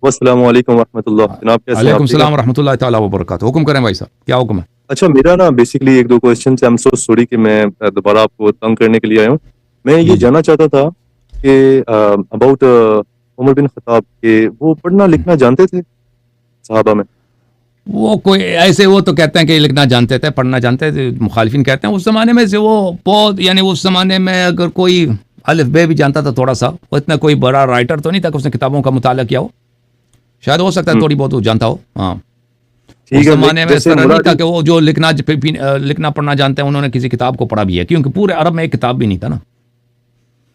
अस्सलाम वालेकुम रहमतुल्लाह। जनाब कैसे हैं आप? वालेकुम ठीक है? सलाम रहमतुल्लाहि ताला व बरकातहू। हुक्म करें भाई साहब, क्या हुक्म है? अच्छा, मेरा ना बेसिकली एक दो क्वेश्चन है। आई एम सो सॉरी कि मैं दोबारा आपको तंग करने के लिए आया हूँ। मैं ये जी जी। जानना चाहता था कि अबाउट उमर बिन खत्ताब के वो पढ़ना लिखना जानते थे सहाबा में? वो कोई ऐसे, वो तो कहते हैं कि लिखना जानते थे, पढ़ना जानते थे, मुखालिफिन कहते हैं उस ज़माने में से वो बहुत, यानी उस ज़माने में अगर कोई अलिफ बे भी जानता था थोड़ा सा, वो इतना कोई बड़ा राइटर तो नहीं था कि उसने किताबों का मुताला किया हो। शायद हो सकता है हुँ, थोड़ी बहुत वो जानता हो, हाँ। उस ठीक है। ज़माने में इस जैसे तरह नहीं था मुरादी कि वो जो लिखना पढ़ना जानते हैं उन्होंने किसी किताब को पढ़ा भी है, क्योंकि पूरे अरब में एक किताब भी नहीं था ना।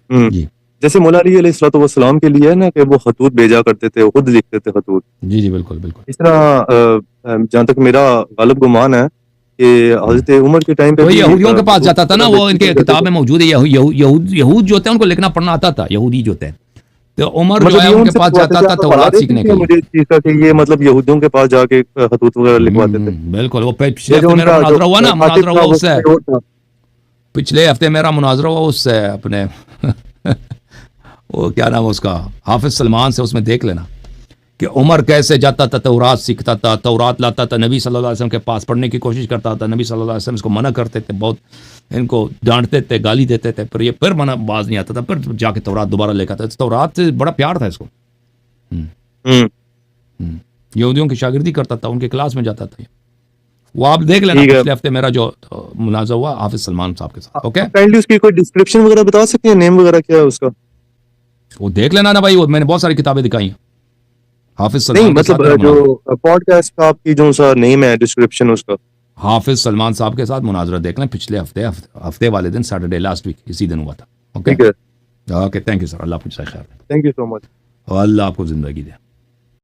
हुँ, जी जैसे मौला अली अलैहिस्सलाम के लिए है ना कि वो खतूत भेजा करते थे, खुद लिखते थे खतूत। जी जी, बिल्कुल बिल्कुल। इस तरह जहाँ तक मेरा गालिब गुमान है कि हम्म। हज़रत उमर के टाइम पे तो भी यहूदियों के पास खतूत जाता इस था ना, तरह वो भेजे इनके जाते किताब थे। में मौजूद है। यहूद जो होते हैं उनको लिखना पढ़ना आता था, यहूदी जो होते हैं। तो उमर जो मतलब है ये उनके उनसे पास लिखवाते जाता थे, था आप हवाला तौरात दे सीखने सकते के हैं लिए। मुझे इस चीज़ का कि ये मतलब यहूदियों के पास जाके खतूत वगैरह लिखवाते थे? बिल्कुल। वो पिछले ये जो हफ्ते मेरा उनका जो मुनाजरा हुआ ना, कातिब मुनाजरा था हुआ वो उससे। कोई और था? पिछले हफ्ते मेरा मुनाजरा हुआ उससे अपने वो क्या नाम है उसका, हाफिज सलमान से। उसमें देख लेना कि उमर कैसे जाता था, तौरात सीखता था, तौरात लाता था, नबी सल्लल्लाहु अलैहि वसल्लम के पास पढ़ने की कोशिश करता था। नबी सल्लल्लाहु अलैहि वसल्लम इसको मना करते थे, बहुत इनको डांटते थे, गाली देते थे, पर ये फिर मना बाज नहीं आता था, फिर जाके तौरात दोबारा लेकर आता था। तौरात से बड़ा प्यार था इसको। हम्म, हुँ, हम्म। यहूदियों की शागिर्दी करता था, उनके क्लास में जाता था। वो आप देख लेना, ठीक है। पिछले हफ्ते मेरा जो मुनाजा हुआ हाफिज सलमान साहब के साथ। ओके, आप काइंडली उसकी कोई डिस्क्रिप्शन वगैरह बता सकते हैं? नेम वगैरह क्या है उसका? वो देख लेना ना भाई, वो मैंने बहुत सारी किताबें दिखाई हैं। हाफिज नहीं सलमान के साथ मतलब मेरा जो मुनाजरा, पॉडकास्ट का आपकी जो सा नेम है, डिस्क्रिप्शन उसका? हाफिज सलमान साहब के साथ मुनाजरा देख लें, पिछले हफ्ते वाले दिन, सैटरडे लास्ट वीक, इसी दिन हुआ था। ओके ठीक है। ओके, थैंक यू सर, अल्लाह आपको खैर, थैंक यू सो मच। अल्लाह आपको ज़िंदगी दे।